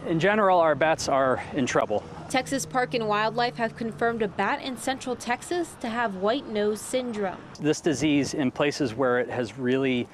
In general, our bats are in trouble. Texas Park and Wildlife have confirmed a bat in Central Texas to have white nose syndrome. This disease, in places where it has really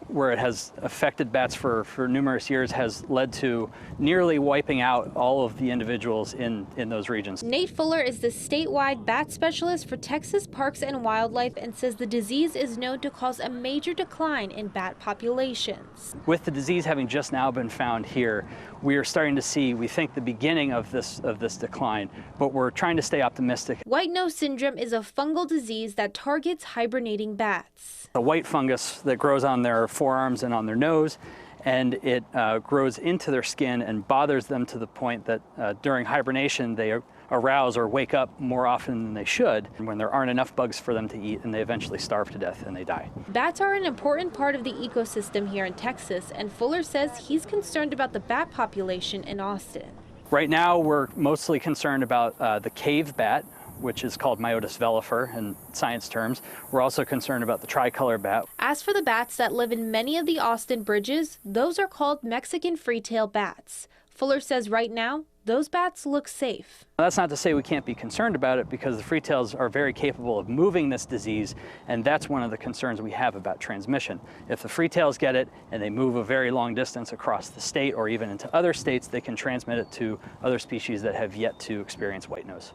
where it has affected bats for numerous years, has led to nearly wiping out all of the individuals in those regions. Nate Fuller is the statewide bat specialist for Texas Parks and Wildlife and says the disease is known to cause a major decline in bat populations. With the disease having just now been found here, we are starting to see, we think, the beginning of this decline, but we're trying to stay optimistic. White nose syndrome is a fungal disease that targets hibernating bats. A white fungus that grows on their forearms and on their nose, and it grows into their skin and bothers them to the point that during hibernation they arouse or wake up more often than they should, when there aren't enough bugs for them to eat, and they eventually starve to death and they die. Bats are an important part of the ecosystem here in Texas, and Fuller says he's concerned about the bat population in Austin. Right now we're mostly concerned about the cave bat, which is called Myotis vellifer in science terms. We're also concerned about the tricolor bat. As for the bats that live in many of the Austin bridges, those are called Mexican free-tail bats. Fuller says right now, those bats look safe. That's not to say we can't be concerned about it, because the free-tails are very capable of moving this disease, and that's one of the concerns we have about transmission. If the free-tails get it and they move a very long distance across the state or even into other states, they can transmit it to other species that have yet to experience white nose.